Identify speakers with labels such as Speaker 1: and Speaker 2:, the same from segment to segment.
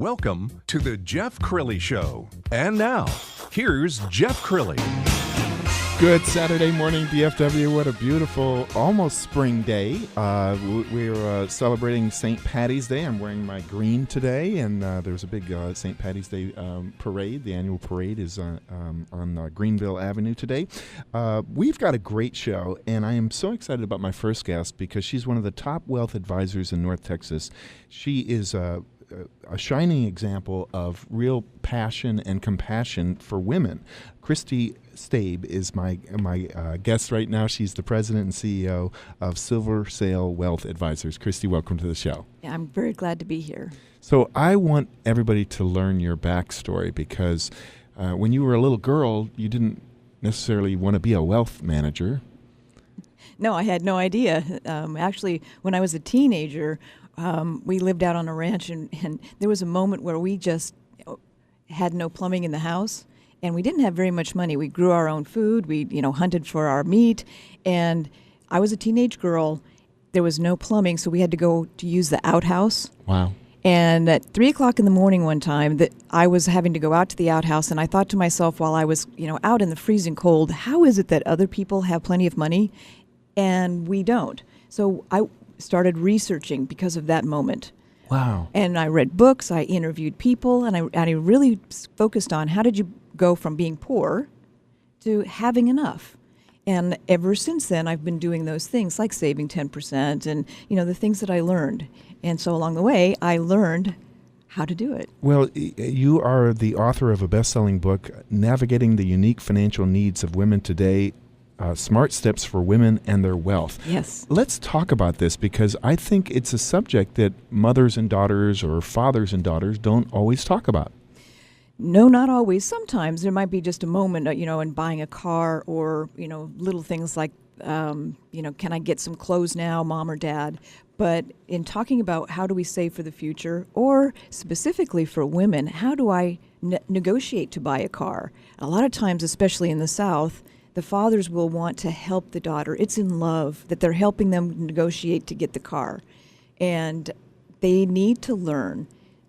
Speaker 1: Welcome to the Jeff Crilly Show. And now, here's Jeff Crilly.
Speaker 2: Good Saturday morning, DFW. What a beautiful, almost spring day. We're celebrating St. Patty's Day. I'm wearing my green today, and there's a big St. Patty's Day parade. The annual parade is on Greenville Avenue today. We've got a great show, and I am so excited about my first guest because she's one of the top wealth advisors in North Texas. She is a shining example of real passion and compassion for women. Christi Staib is my guest right now. She's the president and CEO of Silver Sail Wealth Advisors. Christi, welcome to the show.
Speaker 3: Yeah, I'm very glad to be here.
Speaker 2: So I want everybody to learn your backstory because when you were a little girl, you didn't necessarily want to be a wealth manager.
Speaker 3: No, I had no idea. Actually, when I was a teenager, we lived out on a ranch, and there was a moment where we just had no plumbing in the house, and we didn't have very much money. We grew our own food. We, hunted for our meat, and I was a teenage girl. There was no plumbing, so we had to go to use the outhouse.
Speaker 2: Wow.
Speaker 3: And at 3 o'clock in the morning one time, that I was having to go out to the outhouse, and I thought to myself while I was, out in the freezing cold, how is it that other people have plenty of money and we don't? So I started researching because of that moment.
Speaker 2: Wow.
Speaker 3: And I read books, I interviewed people, and I really focused on how did you go from being poor to having enough. And ever since then, I've been doing those things like saving 10% and, the things that I learned. And so along the way, I learned how to do it.
Speaker 2: Well, you are the author of a best-selling book, Navigating the Unique Financial Needs of Women Today, Smart Steps for Women and Their Wealth.
Speaker 3: Yes.
Speaker 2: Let's talk about this because I think it's a subject that mothers and daughters or fathers and daughters don't always talk about.
Speaker 3: No, not always. Sometimes there might be just a moment, in buying a car or, little things like, can I get some clothes now, mom or dad? But in talking about how do we save for the future, or specifically for women, how do I negotiate to buy a car? A lot of times, especially in the South, the fathers will want to help the daughter. It's in love that they're helping them negotiate to get the car. And they need to learn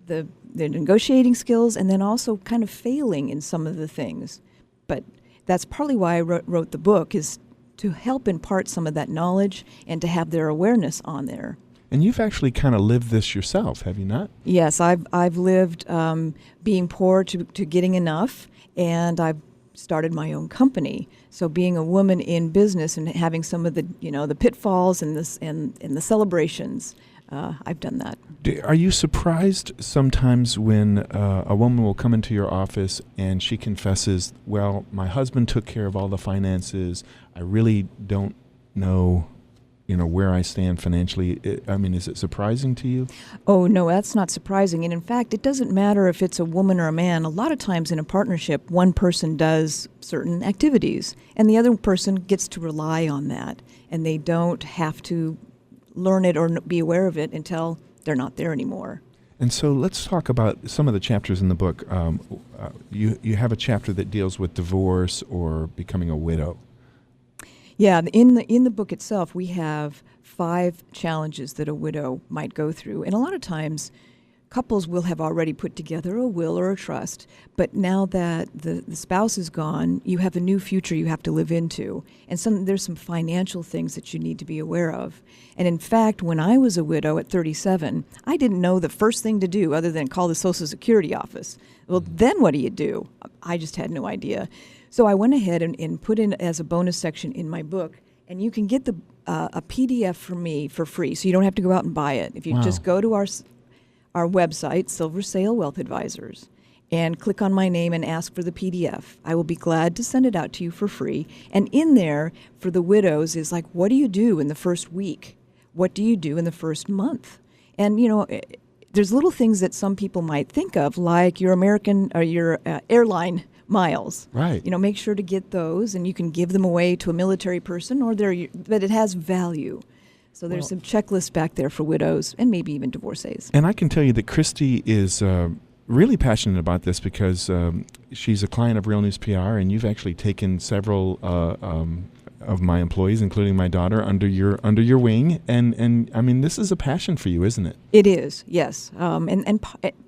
Speaker 3: the negotiating skills and then also kind of failing in some of the things. But that's partly why I wrote the book, is to help impart some of that knowledge and to have their awareness on there.
Speaker 2: And you've actually kind of lived this yourself, have you not?
Speaker 3: Yes, I've lived being poor to getting enough, and I've started my own company. So being a woman in business and having some of the the pitfalls and the celebrations, I've done that.
Speaker 2: Are you surprised sometimes when a woman will come into your office and she confesses, well, my husband took care of all the finances. I really don't know where I stand financially. Is it surprising to you?
Speaker 3: Oh, no, that's not surprising. And in fact, it doesn't matter if it's a woman or a man. A lot of times in a partnership, one person does certain activities and the other person gets to rely on that. And they don't have to learn it or be aware of it until they're not there anymore.
Speaker 2: And so let's talk about some of the chapters in the book. You have a chapter that deals with divorce or becoming a widow.
Speaker 3: Yeah, in the book itself, we have 5 challenges that a widow might go through. And a lot of times, couples will have already put together a will or a trust, but now that the spouse is gone, you have a new future you have to live into. And there's some financial things that you need to be aware of. And in fact, when I was a widow at 37, I didn't know the first thing to do other than call the Social Security office. Well, then what do you do? I just had no idea. So I went ahead and put in as a bonus section in my book, and you can get a PDF from me for free, so you don't have to go out and buy it. If you just go to our website, Silver Sail Wealth Advisors, and click on my name and ask for the PDF, I will be glad to send it out to you for free. And in there, for the widows, is like, what do you do in the first week? What do you do in the first month? And, there's little things that some people might think of, like your American or your airline miles.
Speaker 2: Right.
Speaker 3: Make sure to get those, and you can give them away to a military person, but it has value. So there's some checklists back there for widows and maybe even divorcees.
Speaker 2: And I can tell you that Christi is really passionate about this because she's a client of Real News PR, and you've actually taken several of my employees, including my daughter, under your wing, and I mean, this is a passion for you, isn't it?
Speaker 3: It is, yes.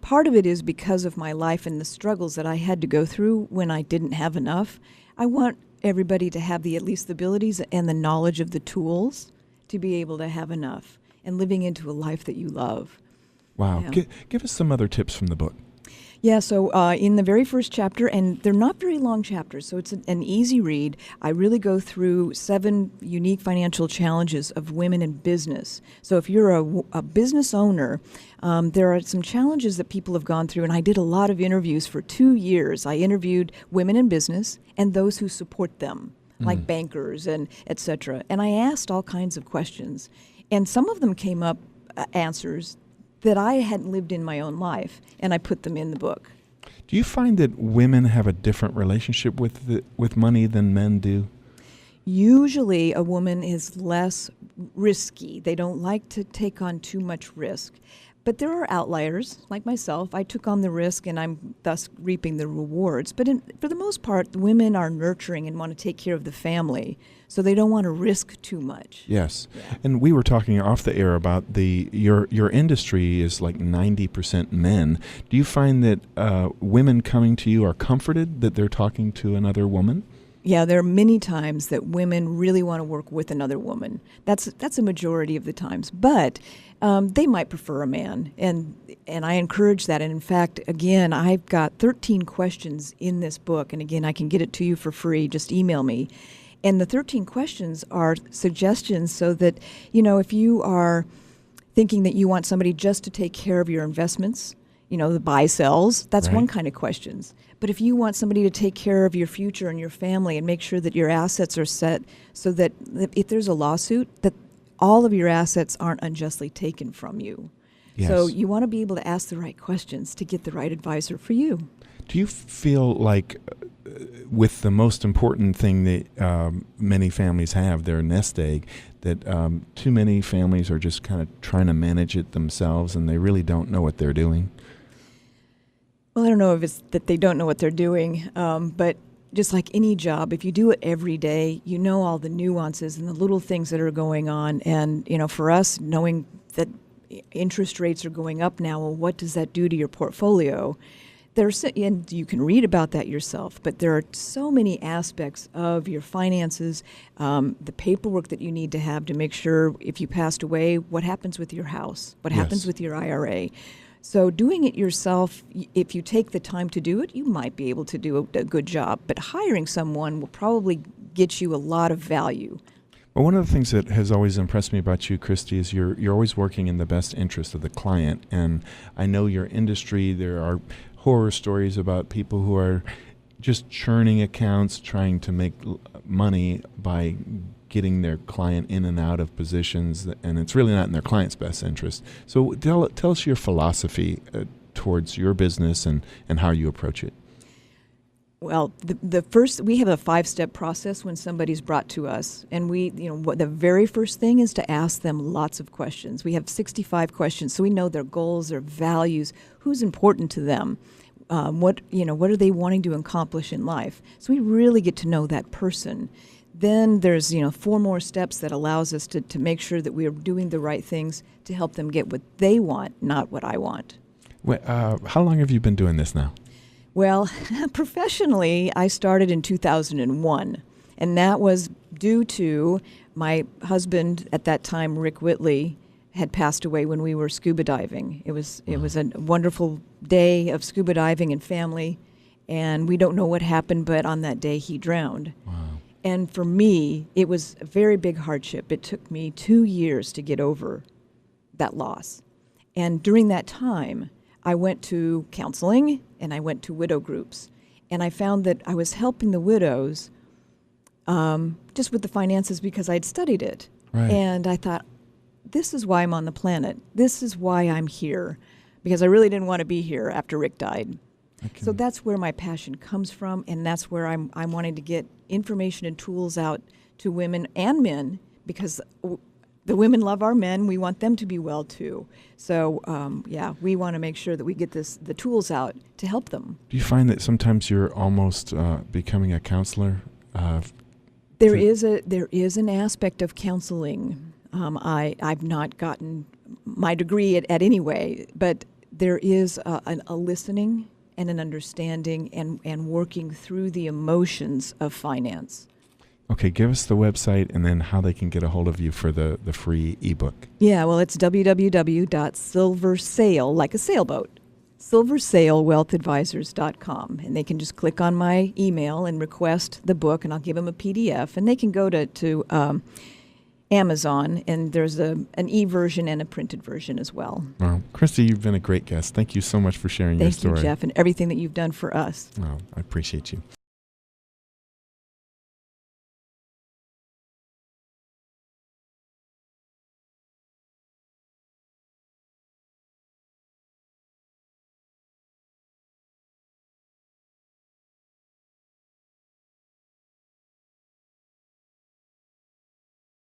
Speaker 3: Part of it is because of my life and the struggles that I had to go through when I didn't have enough. I want everybody to have at least the abilities and the knowledge of the tools to be able to have enough and living into a life that you love.
Speaker 2: Wow.
Speaker 3: Yeah.
Speaker 2: Give us some other tips from the book.
Speaker 3: Yeah, so in the very first chapter, and they're not very long chapters, so it's an easy read. I really go through 7 unique financial challenges of women in business. So if you're a business owner, there are some challenges that people have gone through, and I did a lot of interviews for 2 years. I interviewed women in business and those who support them, like bankers and et cetera. And I asked all kinds of questions, and some of them came up answers that I hadn't lived in my own life, and I put them in the book.
Speaker 2: Do you find that women have a different relationship with money than men do?
Speaker 3: Usually a woman is less risky. They don't like to take on too much risk. But there are outliers, like myself. I took on the risk, and I'm thus reaping the rewards. But for the most part, women are nurturing and want to take care of the family, so they don't want to risk too much.
Speaker 2: Yes.
Speaker 3: Yeah.
Speaker 2: And we were talking off the air about your industry is like 90% men. Do you find that women coming to you are comforted that they're talking to another woman?
Speaker 3: Yeah, there are many times that women really want to work with another woman. That's a majority of the times. But they might prefer a man, and I encourage that. And in fact, again, I've got 13 questions in this book, and again, I can get it to you for free. Just email me. And the 13 questions are suggestions so that, if you are thinking that you want somebody just to take care of your investments, the buy sells, that's
Speaker 2: Right.
Speaker 3: one kind of questions. But if you want somebody to take care of your future and your family and make sure that your assets are set so that if there's a lawsuit, that all of your assets aren't unjustly taken from you.
Speaker 2: Yes.
Speaker 3: So you want to be able to ask the right questions to get the right advisor for you.
Speaker 2: Do you feel like with the most important thing that many families have, their nest egg, that too many families are just kind of trying to manage it themselves and they really don't know what they're doing?
Speaker 3: Well, I don't know if it's that they don't know what they're doing, but just like any job, if you do it every day, you know all the nuances and the little things that are going on. And, for us, knowing that interest rates are going up now, well, what does that do to your portfolio? And you can read about that yourself, but there are so many aspects of your finances, the paperwork that you need to have to make sure if you passed away, what happens with your house, what happens
Speaker 2: Yes.
Speaker 3: with your IRA. So doing it yourself, if you take the time to do it, you might be able to do a good job. But hiring someone will probably get you a lot of value.
Speaker 2: Well, one of the things that has always impressed me about you, Christi, is you're always working in the best interest of the client. And I know your industry, there are horror stories about people who are just churning accounts, trying to make money by getting their client in and out of positions, and it's really not in their client's best interest. So tell us your philosophy towards your business and how you approach it.
Speaker 3: Well, we have a 5-step process when somebody's brought to us, and the very first thing is to ask them lots of questions. We have 65 questions, so we know their goals, their values, who's important to them, what are they wanting to accomplish in life. So we really get to know that person. Then there's 4 more steps that allows us to make sure that we are doing the right things to help them get what they want, not what I want.
Speaker 2: How long have you been doing this now?
Speaker 3: Well, professionally, I started in 2001, and that was due to my husband at that time, Rick Whitley, had passed away when we were scuba diving. It was a wonderful day of scuba diving and family, and we don't know what happened, but on that day he drowned.
Speaker 2: Wow.
Speaker 3: And for me, it was a very big hardship. It took me 2 years to get over that loss. And during that time, I went to counseling and I went to widow groups. And I found that I was helping the widows just with the finances because I'd studied it.
Speaker 2: Right.
Speaker 3: And I thought, this is why I'm on the planet. This is why I'm here, because I really didn't want to be here after Rick died.
Speaker 2: Okay.
Speaker 3: So that's where my passion comes from, and that's where I'm wanting to get information and tools out to women and men, because the women love our men. We want them to be well too. So we want to make sure that we get the tools out to help them.
Speaker 2: Do you find that sometimes you're almost becoming a counselor
Speaker 3: There is an aspect of counseling. I've not gotten my degree at anyway, but there is a listening and an understanding and working through the emotions of finance.
Speaker 2: Okay, give us the website and then how they can get a hold of you for the free ebook.
Speaker 3: Yeah, well, it's www.silversail, like a sailboat, silversailwealthadvisors.com. And they can just click on my email and request the book, and I'll give them a PDF. And they can go to Amazon, and there's an e-version and a printed version as well.
Speaker 2: Well, Christi, you've been a great guest. Thank you so much for sharing your story.
Speaker 3: Thank you, Jeff, and everything that you've done for us.
Speaker 2: Well, I appreciate you.